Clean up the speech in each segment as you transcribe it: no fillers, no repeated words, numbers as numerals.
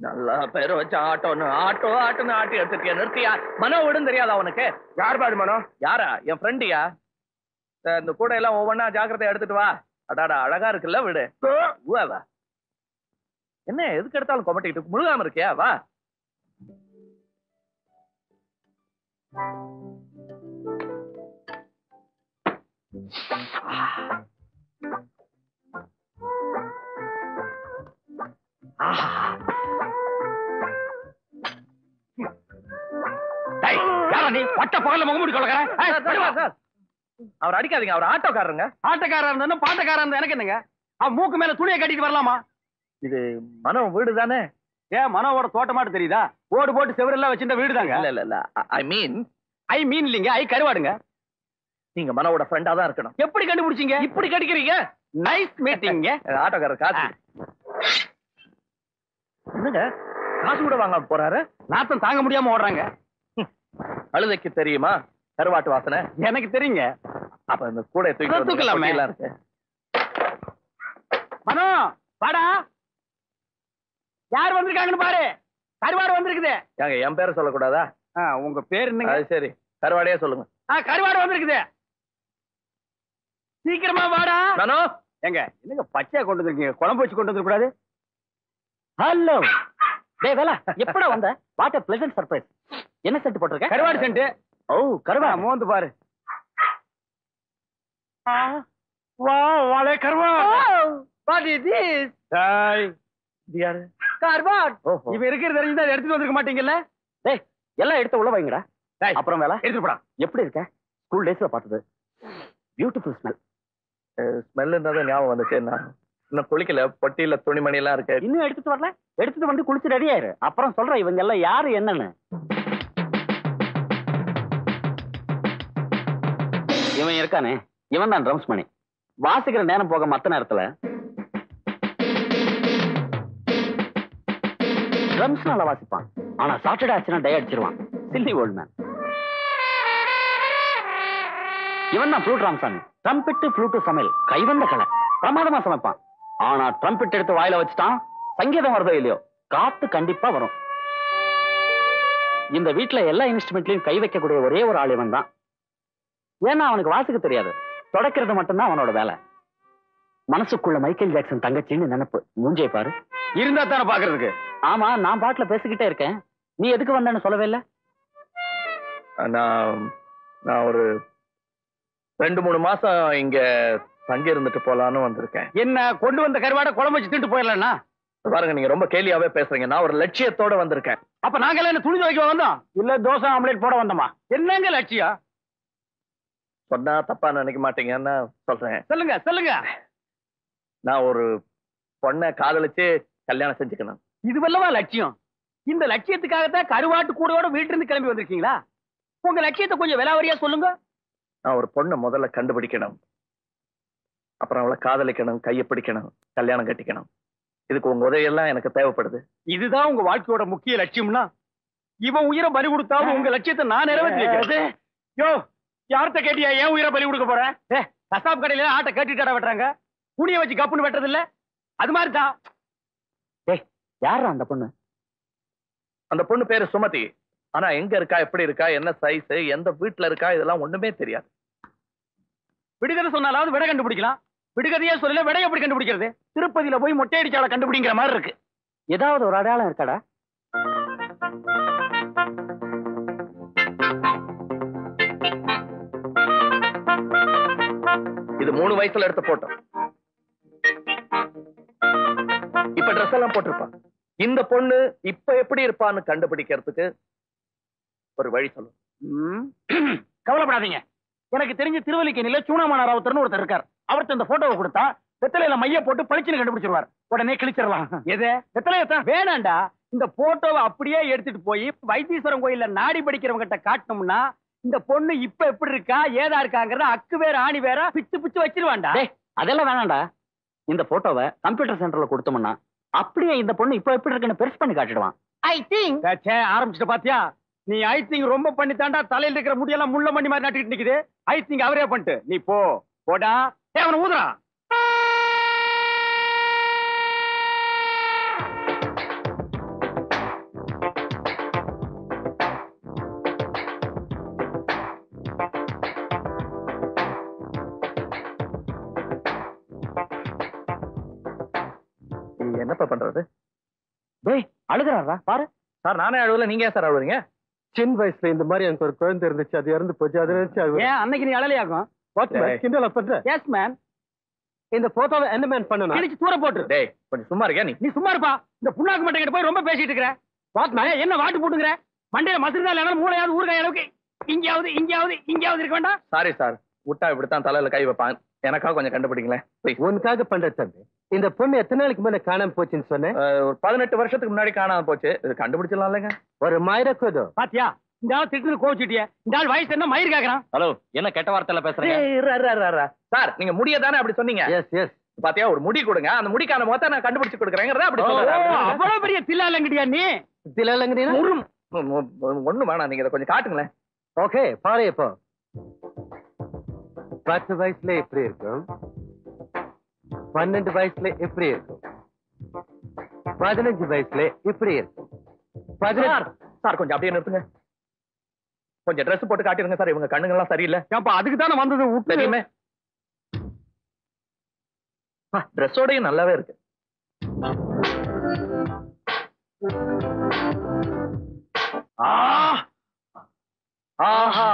நல்லா பேர் வச்சு ஆட்டோன்னு ஆட்டுன்னு ஆட்டி எடுத்துட்டியா? நிறுத்தியா? மனோ விடும் தெரியாதா உனக்கு? யார் பாரு மனோ? யாரா? என் ஃப்ரெண்டியா? இந்த கூட எல்லாம் ஒவ்வொன்னா ஜாக்கிரதை எடுத்துட்டு வா. அடாடா அழகா இருக்குல்ல வீடு. வா என்ன எதுக்கு எடுத்தாலும் கொமட்டிட்டு முழுகாம இருக்கியா? வா. நீ பட்ட பகல்ல முகமூடி கொள்ளுகிறேன். அவர் அடிக்காதீங்க, அவர் ஆட்டோக்காரருங்க. ஆட்டக்காரர் இருந்தா பாட்டக்காரர் இருந்தா எனக்கு என்னங்க? அவன் மூக்கு மேல துணியை கட்டிட்டு வரலாமா? இது மனோ வீடு தானே? ஏன் மனோவோட தோட்டமாட்டு தெரியுதா? ஓடு போட்டு செவரெல்லாம் வச்சிருந்த வீடு தாங்க. இல்ல ஐ மீன் இல்லைங்க, ஐ கருவாடுங்க. நீங்க மனோவோட ஃப்ரெண்டா தான் இருக்கணும். எப்படி கண்டுபிடிச்சீங்க? இப்படி கடிக்கிறீங்க. நைஸ் மீட்டிங்க. ஆட்டோக்காரர் காசு என்னங்க? காசு கூட வாங்க போறாரு. நாத்தம் தாங்க முடியாம ஓடுறாங்க. அழுதைக்கு தெரியுமா கருவாட்டு வாசனை? எனக்கு தெரியுங்க. அப்ப இந்த கூட தூக்கலாமே. இருக்கு. மனோ வாடா, யார் வந்திருக்காங்கன்னு பாரு. கருவாடு வந்திருக்குது. ஏங்க என் பேரை சொல்லக்கூடாதா? உங்க பேர் என்னங்க? சரி கருவாடையே சொல்லுங்க. கருவாடு வந்திருக்குது. சீக்கிரமா வாடா. நானோ எங்க என்னங்க பச்சையா கொண்டு வந்திருக்கீங்க? குழம்பு வச்சு கொண்டு வந்துருக்கூடாது? ஹலோ டேய் வேலா, எப்படா வந்த? What a pleasant surprise. என்ன சென்ட் போட்டிருக்க? கருவாடு சென்ட். ஓ கருவா, மோந்து பாரு. வா வாளே கருவா. What is this? டேய் இது யாரு? கருவாட். இவ இருக்கிறது தெரிஞ்சா எடுத்துட்டு வந்திருக்க மாட்டீங்கல்ல? டேய் எல்லாம் எடுத்து உள்ள வைங்கடா. டேய் அப்புறம் வேலா எடுத்து போடா. எப்படி இருக்க? ஸ்கூல் டேஸ்ல பார்த்தது. Beautiful smell. ஸ்மெல்லுன்றத ஞாபகம் வந்துச்சு. நான் இன்னும் குளிக்கல, பொட்டியில துணிமணி எல்லாம் இருக்கு. இன்னும் எடுத்துட்டு வரல? எடுத்துட்டு வந்து குளிச்சு ரெடி ஆயிரு. அப்புறம் சொல்றேன் இவங்க எல்லாம் யாரு என்னன்னு. இவன் இருக்கானே, இவன் தான் ட்ரம்ஸ் மணி. வாசிக்கிற நேரம் போக மத்த நேரத்துல ட்ரம்ஸ் நல்லா வாசிப்பான். ஆனா சாட்டர்டே ஆச்சுன்னா டை அடிச்சிருவான். Silly old man. இவன் தான் ஃப்ளூட் ராமசாமி. ட்ரம்பெட் ஃப்ளூட்டு சமையல் கைவந்த கலை. பிரமாதமா சமைப்பான். ஆனா ட்ரம்பெட் எடுத்து வாயில வச்சுட்டான், சங்கீதம் வருதோ இல்லையோ காத்து கண்டிப்பா வரும். இந்த வீட்டுல எல்லா இன்ஸ்ட்ருமெண்ட்லயும் கை வைக்கக்கூடிய ஒரே ஒரு ஆள் இவன் தான். ஏன்னா அவனுக்கு வாசிக்க தெரியாது, தொடக்கிறது மட்டும்தான் அவனோட வேலை. மனசுக்குள்ள மைக்கேல் ஜாக்சன் தங்கச்சின்னு நினைப்பு. மூஞ்சை பாரு. இருந்தா தானே பாக்குறதுக்கு. ஆமா, நான் பாட்டுல பேசிக்கிட்டே இருக்கேன். நீ எதுக்கு வந்தேன்னு சொல்லவே இல்லை? நான் ஒரு 2-3 மாசம் இங்க தங்கி இருந்துட்டு போலான்னு வந்திருக்கேன். என்ன கொண்டு வந்த கருவாட குழம்பு வச்சு திட்டு போயிடலன்னா? பாருங்க, நீங்க ரொம்ப கேலியாவே பேசுறீங்க. நான் ஒரு லட்சியத்தோட வந்திருக்கேன். அப்ப நாங்க என்ன துணி துவைக்க வந்தோம்? இல்ல தோசை ஆம்லேட் போட வந்தோமா? என்னங்க லட்சியம்? சொன்னா தப்பா நினைக்க மாட்டீங்கன்னு சொல்றேன். சொல்லுங்க சொல்லுங்க. நான் ஒரு பொண்ணை காதலிச்சு கல்யாணம் செஞ்சுக்கணும். இதுவல்லவா லட்சியம்? இந்த லட்சியத்துக்காகத்தான் கருவாட்டு கூடோட வீட்டுல இருந்து கிளம்பி வந்திருக்கீங்களா? உங்க லட்சியத்தை கொஞ்சம் விலாவரியா சொல்லுங்க. நான் ஒரு பொண்ணை முதல்ல கண்டுபிடிக்கணும், அப்புறம் அவளை காதலிக்கணும், கையை பிடிக்கணும், கல்யாணம் கட்டிக்கணும். இதுக்கு உங்க உதவியெல்லாம் எனக்கு தேவைப்படுது. இதுதான் உங்க வாழ்க்கையோட முக்கிய லட்சியம்னா இவன் உயிரை பலி கொடுத்தாலும் உங்க லட்சியத்தை நான் நிறைவேற்றிருக்கேன். யோ, யார்கிட்ட கேட்டியா ஏன் உயிரை பலி கொடுக்க போறேன்? கசாப் கடையில ஆட்டை கட்டிட்டு வெட்டுறாங்க, புனிய வச்சு கப்புன்னு வெட்டுறது இல்ல? அது மாதிரி தான். யாரா அந்த பொண்ணு? அந்த பொண்ணு பேரு சுமதி. ஆனா எங்க இருக்கா, எப்படி இருக்கா, என்ன சைஸ், எந்த வீட்டுல இருக்கா, இதெல்லாம் ஒண்ணுமே தெரியாது. விடுகதை சொன்னாலாவது விடை கண்டுபிடிக்கலாம். விடுகதையே சொல்லல, விடை எப்படி கண்டுபிடிக்கிறது? திருப்பதியில போய் மொட்டை அடிச்சால கண்டுபிடிங்கிற மாதிரி இருக்கு. ஏதாவது ஒரு அடையாளம் இருக்காடா? இது 3 வயசுல எடுத்த போட்டோ. இப்ப ட்ரெஸ் எல்லாம் போட்டிருப்பான். இந்த பொண்ணு இப்ப எப்படி இருப்பான்னு கண்டுபிடிக்கிறதுக்கு ஒரு வழி சொல்லும். கவலைப்படாதீங்க. எனக்கு தெரிஞ்ச திருவல்லிக்கேணியில சூனாமணி ராவுத்தர்னு ஒருத்தர் இருக்கார். அவர்கிட்ட இந்த போட்டோவை கொடுத்தா வெத்தலையில மைய போட்டு பளிச்சுன்னு கண்டுபிடிச்சிருவார். உடனே கிழிச்சிடலாம். எது? வெத்தலையத்தான். வேணாண்டா, இந்த போட்டோவை அப்படியே எடுத்துட்டு போய் வைத்தீஸ்வரன் கோயில்ல நாடி படிக்கிறவங்க கிட்ட காட்டணும்னா இந்த பொண்ணு இப்ப எப்படி இருக்கா, ஏதா இருக்காங்கிறத அக்கு வேற ஆணி வேற பிச்சு பிச்சு வச்சிருவான்டா. அதெல்லாம் வேணாண்டா. இந்த போட்டோவை கம்ப்யூட்டர் சென்டர்ல கொடுத்தோம்னா அப்படியே இந்த பொண்ணு இப்ப எப்படி இருக்குன்னு பெருசு பண்ணி காட்டிடுவான். ஐ திங்க் ஆரம்பிச்சுட்டு பாத்தியா? நீ ஐ திங்க் ரொம்ப பண்ணித்தாண்டா. தலையில இருக்கிற முடியெல்லாம் முள்ள மணி மாதிரி நட்டுக்கிட்டு நிக்குது. ஐ திங்க் அவரே பண்ணிட்டு நீ போ போடா. அவனை ஊதுறா. என்னப்பா பண்றது? டேய் அழுகுறாரா பாரு. சார் நானே அழுவல, நீங்க ஏன் சார் அழுவுறீங்க? சின்ன வயசுல இந்த மாதிரி எனக்கு ஒரு குழந்தை இருந்துச்சு, அது இறந்து போச்சு. அதை நினைச்சு ஏன் அன்னைக்கு நீ அழலையாகும்? கிண்டலா பண்ற? Yes man. இந்த போட்டோவை என்ன மேன் பண்ணணும்? கிழிச்சு தூர போட்டு. டேய் கொஞ்சம் சும்மா இருக்கியா நீ? நீ சும்மா இருப்பா. இந்த புண்ணாக்கு மட்டை கிட்ட போய் ரொம்ப பேசிட்டு இருக்கிற. வாட்மேன் என்ன வாட்டு போட்டுக்கிற? மண்டையில மசிறுதா இல்லைனா மூளையாவது ஊறுகாய் அளவுக்கு இங்கேயாவது இருக்க வேண்டாம். சாரி சார், விட்டா இப்படித்தான் தலையில கை வைப்பான். எனக்காக கொஞ்சம் கண்டுபிடிங்களேன் ப்ளீஸ். உனக்காக பண்ற தம்பி. இந்த பொண்ணு எத்தனை நாளைக்கு முன்ன காணாம போச்சுன்னு சொன்னேன்? ஒரு 18 வருஷத்துக்கு முன்னாடி காணாம போச்சு. இது கண்டுபிடிச்சிடலாம் இல்லைங்க? ஒரு மாயிரக்கூதோ பாத்தியா? இந்த ஆள் திட்டு கோச்சிட்டிய. இந்த ஆள் வயசு என்ன மயிர் கேக்குறான். ஹலோ, என்ன கெட்ட வார்த்தையில பேசுறீங்க? சார் நீங்க முடிய தானே அப்படி சொன்னீங்க? Yes yes. பாத்தியா, ஒரு முடி கொடுங்க, அந்த முடிக்கான மொத்த நான் கண்டுபிடிச்சு கொடுக்குறேங்கிறத அப்படி சொல்றேன். அவ்வளவு பெரிய தில்லாலங்கடியா நீ? தில்லாலங்கடியா? ஒண்ணு வேணாம், நீங்க இதை கொஞ்சம் காட்டுங்களேன். ஓகே பாரு. இப்போ 10 வயசுல எப்படி இருக்கும், 12 வயசுல எப்படி இருக்கும், 15 வயசுல இப்படி இருக்கும், 16. சார் கொஞ்சம் அப்படியே நிறுத்துங்க. கொஞ்சம் ட்ரெஸ் போட்டு காட்டிடுங்க சார், இவங்க கண்ணுங்க எல்லாம் சரியில்லை. ஏப்பா அதுக்கு தானே வந்தது. தெரியுமே, ட்ரெஸ்ஸோடயும் நல்லாவே இருக்கு. ஆஹா,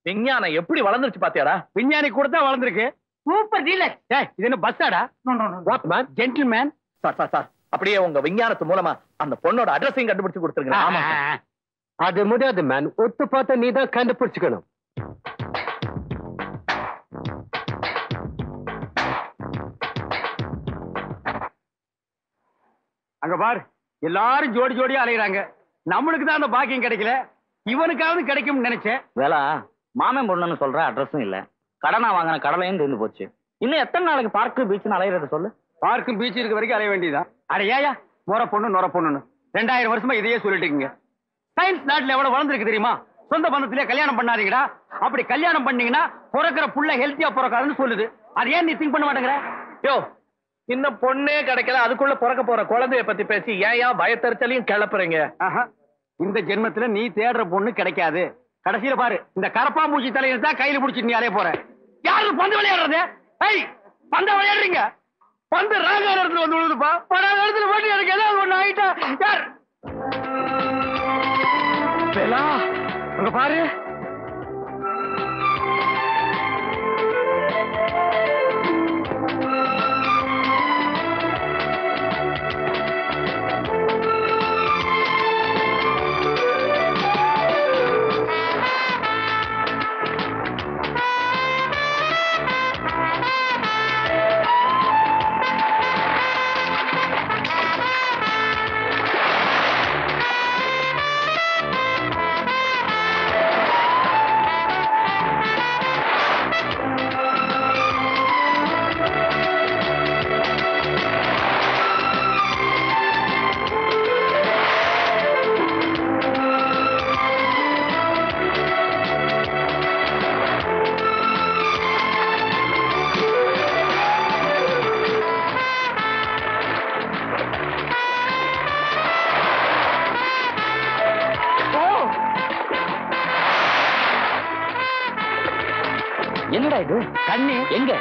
விஞ்ஞானம் எப்படி வளர்ந்துருச்சு பாத்தியாடா? விஞ்ஞானி கூட தான் வளர்ந்துருக்கு. Super dealer. இது என்ன பஸ்ஸாடா? What man? ஜென்டில்மேன். சார் அப்படியே உங்க விஞ்ஞானத்து மூலமா அந்த பொண்ணோட அட்ரஸையும் கண்டுபிடிச்சு கொடுத்துருங்க. ஆமா அது முடியாது மேன். ஒத்து பார்த்த நீ தான் கண்டுபிடிச்சுக்கணும். அங்க பாரு, எல்லாரும் ஜோடி ஜோடியா அலைகிறாங்க. நம்மளுக்கு தான் அந்த பாக்கியம் கிடைக்கல. இவனுக்காவது கிடைக்கும்னு நினைச்சேன். வேலா மாமன் பொண்ணுன்னு சொல்ற அட்ரஸும் இல்ல, கடனா வாங்கின கடலையும் தீர்ந்து போச்சு. இன்னும் எத்தனை நாளைக்கு பார்க்கு பீச்சுன்னு அலையிறத சொல்லு. பார்க்கும் பீச் இருக்க வரைக்கும் அலைய வேண்டியதுதான். அட ஏயா நொற பொண்ணுன்னு 2000 வருஷமா இதையே சொல்லிட்டு இருக்கீங்க. சயின்ஸ் நாட்டுல எவ்வளவு வளர்ந்துருக்கு தெரியுமா? சொந்த பந்தத்திலே கல்யாணம் பண்ணாதீங்கடா. அப்படி கல்யாணம் பண்ணீங்கன்னா பிறக்கிற புள்ள ஹெல்த்தியா பிறக்காதுன்னு சொல்லுது. அது ஏன் நீ திங்க் பண்ண மாட்டேங்கிற? யோ, இன்னும் பொண்ணே கிடைக்கல, அதுக்குள்ள பிறக்க போற குழந்தைய பத்தி பேசி ஏன் பயத்தறிச்சலையும் கிளப்புறீங்க? இந்த ஜென்மத்துல நீ தேடுற பொண்ணு கிடைக்காது. கடைசியில பாரு, இந்த கரப்பாம்பூச்சி தலையில தான் கையில பிடிச்சிட்டு நீ அலைய போற. யாரு பந்து விளையாடுறது? பந்த விளையாடுறீங்க. பந்து ராங்க இடத்துல வந்து விழுதுப்பா. படாத இடத்துல போட்டு எனக்கு ஏதாவது ஒண்ணு ஆயிட்டா யார்? அங்க பாரு. என்னடா இது? தண்ணி எங்க?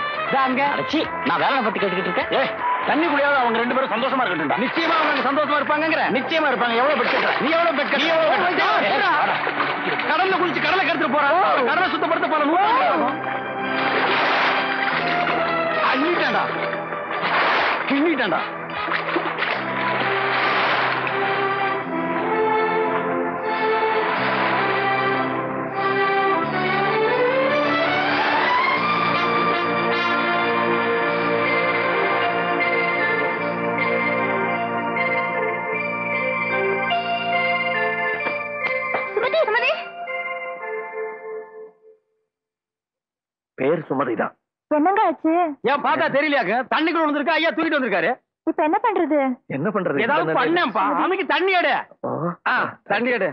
அங்க. அடச்சி, நான் வேலை பத்தி கேட்டுக்கிட்டு இருக்கேன். தண்ணிக்குள்ளையாவது அவங்க 2 பேரும் சந்தோஷமா இருக்கட்டும். நிச்சயமா அவங்க சந்தோஷமா இருப்பாங்க. நிச்சயமா இருப்பாங்க. எவ்வளவு பெட் கட்டுற? நீ எவ்வளவு பெட் கட்டுற? கடல்ல குளிச்சு கடலை கருத்து போறான். கடலை சுத்தப்படுத்த போற அள்ளிட்டாண்டா, கிள்ளிட்டாண்டா. பேர் சுமதிதான். என்னங்க ஆச்சு? ஏன் பார்த்தா தெரியலையாங்க? தண்ணிக்குள்ள வந்திருக்கா, ஐயா தூக்கிட்டு வந்திருக்காரு. இப்ப என்ன பண்றது? என்ன பண்றது? ஏதாவது பண்ணேன்ப்பா. அமைக்கு தண்ணி எடு. தண்ணி எடு.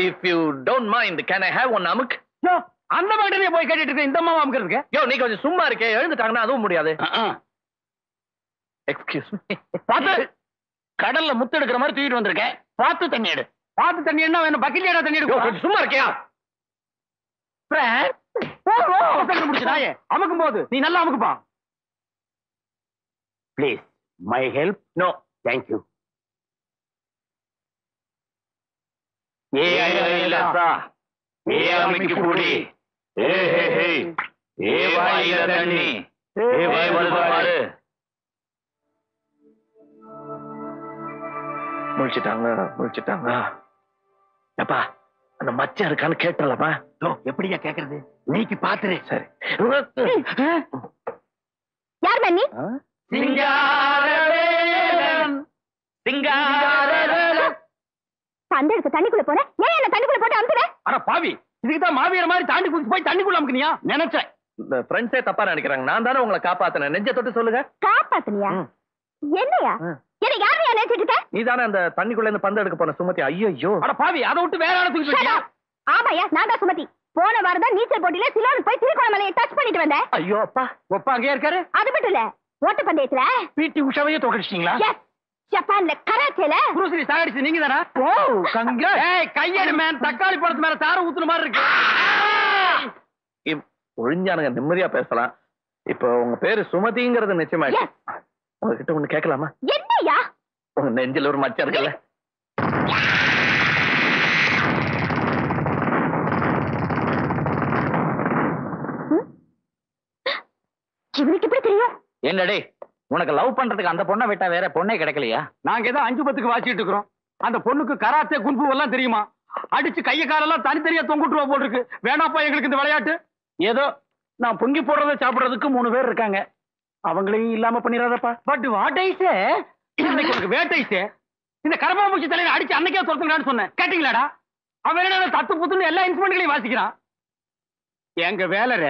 If you don't mind, can I have one amuk? அந்த மாதிரி போய் கேட்டுட்டு இருக்க. இந்த அம்மா அமுக்கிறதுக்கு யோ, நீ கொஞ்சம் சும்மா இருக்கே. எழுந்துட்டாங்கன்னா அதுவும் முடியாது. Excuse me. பார்த்து கடல்ல முத்து எடுக்கிற மாதிரி தூக்கிட்டு வந்திருக்கேன். பார்த்து தண்ணி எடு. பார்த்து தண்ணி என்ன வேணும்? பக்கெட்ல ஏடா தண்ணி எடுக்கும். கொஞ்சம் சும்மா இருக்கியா? முடிச்சு நாயே அமுக்கும் போது நீ நல்லா அமுக்குப்பா. Please my help. No. Thank you. பூடி தண்ணி முடிச்சிட்டாங்க. அப்பா அந்த மச்சான் இருக்கான்னு கேட்டலாமா? எப்படியா கேக்குறது? நீக்கு பாத்துரு. சரி. யார் மன்னி? தந்தை எடுத்து தண்ணிக்குள்ள போற, ஏன் என்ன தண்ணிக்குள்ள போட்டு அமுத்துற? அட பாவி, இதுக்குதான் மாவீர மாதிரி தாண்டி குதிச்சு போய் தண்ணிக்குள்ள அமுக்குனியா? நினைச்சேன். இந்த ஃப்ரெண்ட்ஸே தப்பா நினைக்கிறாங்க. நான் தானே உங்களை காப்பாத்தினேன். நெஞ்ச தொட்டு சொல்லுங்க. காப்பாத்துனியா? என்னையா? என்ன யாரையா நினைச்சிட்டு இருக்க? நீ தானே அந்த தண்ணிக்குள்ள இருந்து பந்து எடுக்க போன சுமதி? ஐயோ. அட பாவி, அதை விட்டு வேற ஆள தூக்கி வச்சியா? ஆமாயா, நான் தான் சுமதி. போன வாரம் தான் நீச்சல் போட்டியில சிலோன் போய் திருக்கோணமலையை டச் பண்ணிட்டு வந்தேன். ஐயோ அப்பா. ஒப்பா அங்கே இருக்காரு. அது மட்டும் இல்ல, ஓட்ட பந்தயத்துல பிடி உஷாவையே தோக்கடிச்சிட்டீங்களா? எஸ், ஜப்பான்ல கராத்தேல புரூஸ்லி சாகடிச்சு நீங்க தானா? ஓ கங்கிராட். ஏய் கையெடு மேன், தக்காளி பழத்து மேல சார ஊத்துன மாதிரி இருக்கு. ஒழிஞ்சானுங்க, நிம்மதியா பேசலாம். இப்போ உங்க பேரு சுமதிங்கிறது நிச்சயமாயிடுச்சு. உங்ககிட்ட ஒண்ணு கேட்கலாமா? என்னையா? உங்க நெஞ்சில் ஒரு மச்சம் இருக்குல்ல? இவனுக்கு எப்படி தெரியும்? என்னடே, உனக்கு லவ் பண்றதுக்கு அந்த பொண்ணை விட்டா வேற பொண்ணே கிடைக்கலையா? நாங்க ஏதோ 5-10க்கு வாசிட்டு இருக்கிறோம். அந்த பொண்ணுக்கு கராத்தே குன்பு எல்லாம் தெரியுமா? அடிச்சு கைய காலெல்லாம் தனித்தனியா தொங்குட்டுவா போல் இருக்கு. வேணாப்பா எங்களுக்கு இந்த விளையாட்டு. ஏதோ நான் பொங்கி போடுறத சாப்பிடுறதுக்கு 3 பேர் இருக்காங்க. அவங்களையும் இல்லாம பண்ணிடாதப்பா. பட் வாட் ஐ சே, இன்னைக்கு உனக்கு வேட்டை சே. இந்த கரப்பாம்பூச்சி தலையில அடிச்சு அன்னைக்கே துரத்துங்கடான்னு சொன்னேன், கேட்டீங்களாடா? அவன் என்ன தத்து புத்துன்னு எல்லா இன்ஸ்ட்ருமெண்ட்களையும் வாசிக்கிறான். எங்க வேலர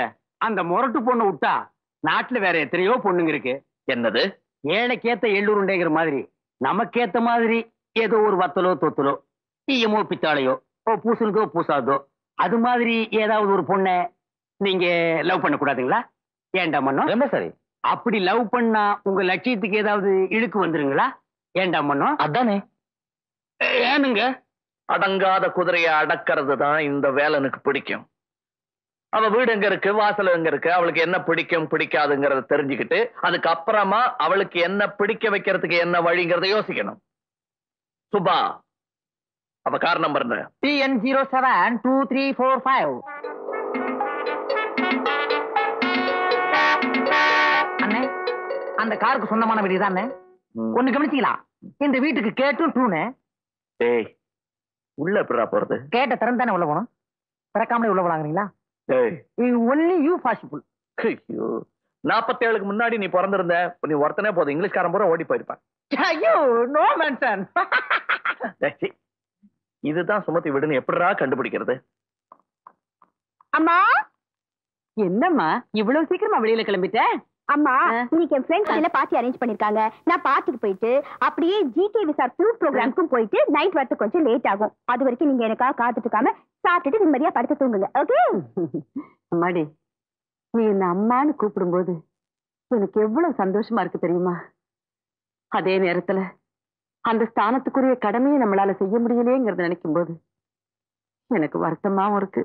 அந்த முரட்டு பொண்ணு விட்டா நாட்டுல வேற எத்தனையோ பொண்ணுங்க இருக்கு. என்னது? ஏழைக்கேத்த எள்ளூருண்டேங்கிற மாதிரி நமக்கேத்த மாதிரி ஏதோ ஒரு வத்தலோ தொத்தலோ ஈயமோ பித்தாளையோ பூசணுக்கோ பூசாதோ அது மாதிரி ஏதாவது ஒரு பொண்ணை நீங்க லவ் பண்ண கூடாதுங்களா? ஏண்டா மன்னோ? ரொம்ப சரி. அப்படி லவ் பண்ணா உங்க லட்சியத்துக்கு ஏதாவது இழுக்கு வந்துருங்களா? ஏண்டா மன்னோ? அதானே. ஏனுங்க? அடங்காத குதிரையை அடக்கிறது தான் இந்த வேலனுக்கு பிடிக்கும். அவ வீடு எங்க இருக்கு, வாசல் எங்க இருக்கு, அவளுக்கு என்ன பிடிக்கும் பிடிக்காதுங்கிறத தெரிஞ்சுக்கிட்டு அதுக்கு அப்புறமா அவளுக்கு என்ன பிடிக்க வைக்கிறதுக்கு என்ன வழிங்கிறத யோசிக்கணும். சுபா, அவ கார் நம்பர் என்ன? TN072345. அண்ணே, அந்த காருக்கு சொந்தமான வீடு தானே? ஒண்ணு கவனிச்சிக்கலாம், இந்த வீட்டுக்கு கேட்டும் டூனு. ஏய், உள்ள எப்படா போறது? கேட்ட திறந்தானே உள்ள போனோம், திறக்காமலே உள்ள போலாங்கிறீங்களா? Only you possible. 47க்கு முன்னாடி நீ பிறந்திருந்த, நீ ஒருத்தனே போதும், இங்கிலீஷ்காரன் பூரா ஓடி போயிருப்பான். ஐயோ, நோ மென்ஷன். இதுதான் சுமதி வீடுன்னு எப்படிடா கண்டுபிடிக்கிறது? அம்மா. என்னம்மா இவ்வளவு சீக்கிரமா வெளியில கிளம்பிட்ட? அம்மா, இன்னைக்கு என் ஃப்ரெண்ட்ஸ் என்ன பார்ட்டி அரேஞ்ச் பண்ணிருக்காங்க. நான் பார்ட்டிக்கு போயிட்டு அப்படியே ஜிகே விசார் ஃப்ளூட் ப்ரோக்ராம்க்கும் போயிட்டு நைட் வரது கொஞ்சம் லேட் ஆகும். அது வரைக்கும் நீங்க எனக்காக காத்துட்டு இருக்காம சாப்பிட்டுட்டு நிம்மதியா படுத்து தூங்குங்க. ஓகே? அம்மாடி, நீ என்ன அம்மான்னு கூப்பிடும்போது எனக்கு எவ்வளவு சந்தோஷமா இருக்கு தெரியுமா? அதே நேரத்துல அந்த ஸ்தானத்துக்குரிய கடமையை நம்மளால செய்ய முடியலையேங்கிறத நினைக்கும் போது எனக்கு வருத்தமாவும் இருக்கு.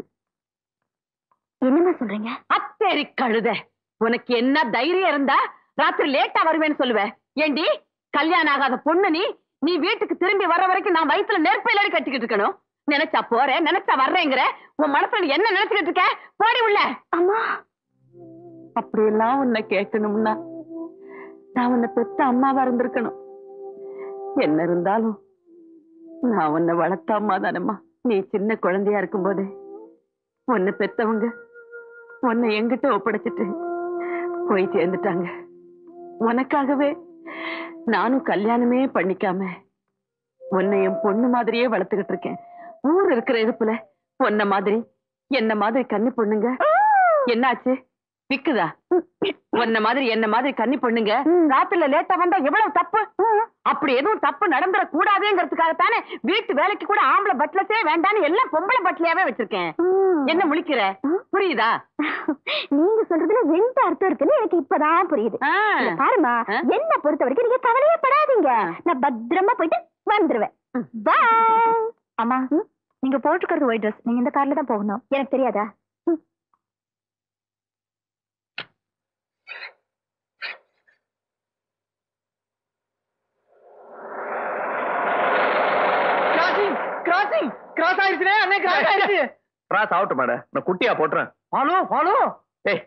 என்னமா சொல்றீங்க? அத்தேரி கழுத, உனக்கு என்ன தைரியம் இருந்தா ராத்திரி லேட்டா வருவேன்னு சொல்லுவேன். ஏண்டி, கல்யாணம் ஆகாத பொண்ணு நீ வீட்டுக்கு திரும்பி வர வரைக்கும் நான் வயிற்றுல நெருப்பையில கட்டிக்கிட்டு இருக்கணும். நினைச்சா போறேன், நினைச்சா வர்றேங்கிற உன் மனசுல என்ன நினைச்சுக்கிட்டு இருக்க? போடி உள்ள. அம்மா, அப்படியெல்லாம் உன்னை கேட்கணும்னா நான் உன்னை பெத்த அம்மாவா இருந்திருக்கணும். என்ன இருந்தாலும் நான் உன்னை வளர்த்த அம்மா தானம்மா. நீ சின்ன குழந்தையா இருக்கும் போதே உன்னை பெத்தவங்க உன்னை எங்கிட்ட ஒப்படைச்சிட்டு போய் சேர்ந்துட்டாங்க. உனக்காகவே நானும் கல்யாணமே பண்ணிக்காம உன்னை என் பொண்ணு மாதிரியே வளர்த்துக்கிட்டு இருக்கேன். ஊர் இருக்கிற இருப்புல உன்ன மாதிரி என்ன மாதிரி கன்னி பொண்ணுங்க. என்னாச்சு, விக்குதா? உன்ன மாதிரி என்ன மாதிரி கன்னி பொண்ணுங்க ராத்திரில லேட்டா வந்தா எவ்வளவு தப்பு. அப்படி எதுவும் தப்பு நடந்துட கூடாதுங்கிறதுக்காகத்தானே வீட்டு வேலைக்கு கூட ஆம்பளை பட்லஸே வேண்டான்னு எல்லாம் பொம்பளை பட்லையாவே வச்சிருக்கேன். என்ன முழிக்கிற? புரியுதா? நீங்க சொல்றதுல 2 அர்த்தம் இருக்குன்னு எனக்கு இப்பதான் புரியுது. பாருமா, என்ன பொறுத்த வரைக்கும் நீங்க கவலையே படாதீங்க. நான் பத்திரமா போயிட்டு வந்துருவேன். பாய். அம்மா, நீங்க போட்டுக்கிறது ஒயிட் ட்ரெஸ், நீங்க இந்த கார்ல தான் போகணும். எனக்கு தெரியாதா? நானே கிராஸ் ஆயிடுச்சு. கிராஸ் ஆகட்டும் மேடம், நான் குட்டியா போட்டுறேன். ஃபாலோ ஏய்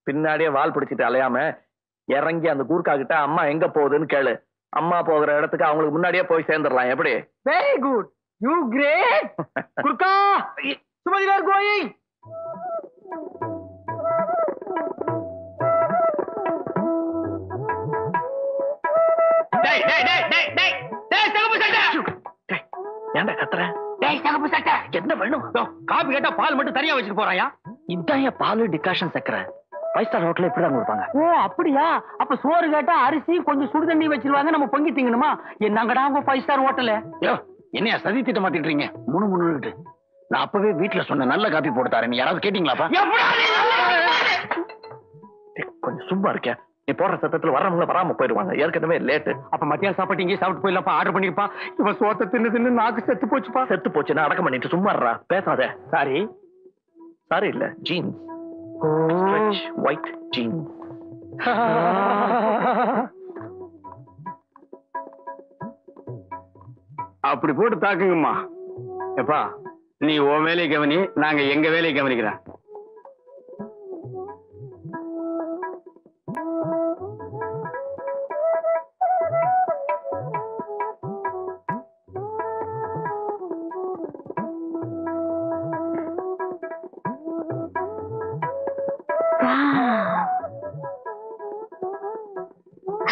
பின்னாடியே வால் பிடிச்சிட்டு அலையாம இறங்கி அந்த கூர்க்கா கிட்ட அம்மா எங்க போகுதுன்னு கேளு. அம்மா போகிற இடத்துக்கு அவங்களுக்கு முன்னாடியே போய் சேர்ந்துடலாம். எப்படி? Very good, you great. Gurkha Sumathi where going. டேய் டேய் டேய் டேய் டேய் டேய் சகப்பு சட்டை. டேய் ஏன்டா கத்துற? டேய் சகப்பு சட்டை, என்ன வேணும்? காபி கேட்டா பால் மட்டும் தனியா வச்சிட்டு போறாயா? இதான் என் பால் டிகாஷன் சக்கரை. 5 ஸ்டார் ஹோட்டல்ல இப்படிதான் கொடுப்பாங்க. ஓ அப்படியா? அப்ப சோறு கேட்டா அரிசி கொஞ்சம் சுடு தண்ணி வச்சிருவாங்க, நம்ம பொங்கி திங்கணுமா? என்னங்கடா உங்க 5 ஸ்டார் ஹோட்டல்? என்னையா சதி திட்டம் மாத்திட்டு முணுமுணுட்டு? நான் அப்பவே வீட்டுல சொன்ன நல்ல காப்பி போட்டு தரேன். நீ யாராவது கேட்டீங்களாப்பா? கொஞ்சம் சும்மா இருக்க. நீ போடுற சத்தத்துல வர்றவங்க வராம போயிடுவாங்க. ஏற்கனவே லேட்டு. அப்ப மத்தியானம் சாப்பாட்டு இங்கே சாப்பிட்டு போயிடலாப்பா. ஆர்டர் பண்ணிருப்பா. இவன் சோத்த தின்னு நாக்கு செத்து போச்சுப்பா. செத்து போச்சுன்னா அடக்கம் பண்ணிட்டு சும்மா இருடா. பேசாத. சாரி சாரி இல்ல, ஜீன்ஸ். White jeans. அப்படி போட்டு தாக்குங்கம்மா. எப்பா நீ உன் வேலையை கவனி, நாங்க எங்க வேலையை கவனிக்கிறேன்.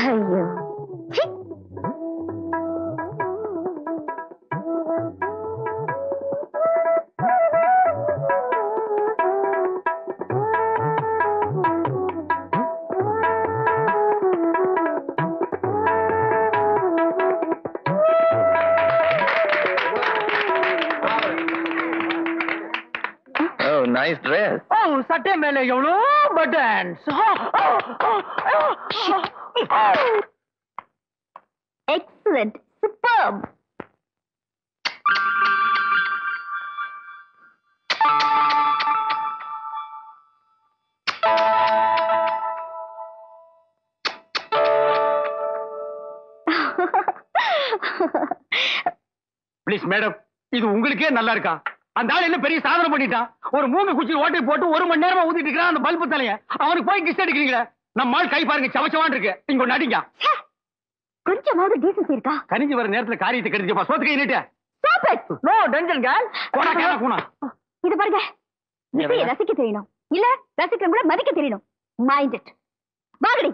ஐயோ nice dress. Oh, சட்டை மேல எவ்வளோ buttons. Excellent, superb. Please madam, இது உங்களுக்கே நல்லா இருக்கா? அந்த ஆள் என்ன பெரிய சாதனை பண்ணிட்டான். ஒரு மூணு குச்சி ஓட்டை போட்டு 1 மணி நேரமா ஊத்திட்டு இருக்கிறான் அந்த பல்பு தலைய. அவனுக்கு போய் கிஸ் அடிக்கிறீங்களே. நம்ம ஆள் கை பாருங்க சவச்சவான் இருக்கு. இங்க நடிங்க. கொஞ்சமாவது டீசன்சி இருக்கா? கனிஞ்சு வர நேரத்துல காரியத்தை கெடுத்துப்பா. சோத்து கை நீட்டு. Stop it. No dungeon girl. போடா கேளா கூனா. இது பாருங்க, இசையை ரசிக்க தெரியணும், இல்ல ரசிக்கிறவங்கள மதிக்க தெரியணும். Mind it. வாங்கடி.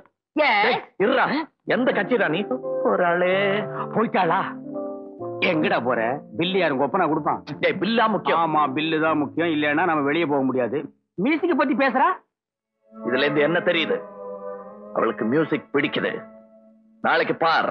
இருடா, எந்த கட்சிடா நீ? ஒரு ஆளே போயிட்டாளா? எங்கடா போற? பில்லு யாரும் கொப்பனா கொடுப்பான்? பில்லா முக்கியம். ஆமா, பில்லு தான் முக்கியம். இல்லன்னா நம்ம வெளியே போக முடியாது. மியூசிக் பத்தி பேசுறா? இதுல இருந்து என்ன தெரியுது? அவளுக்கு மியூசிக் பிடிக்குது. நாளைக்கு பார்,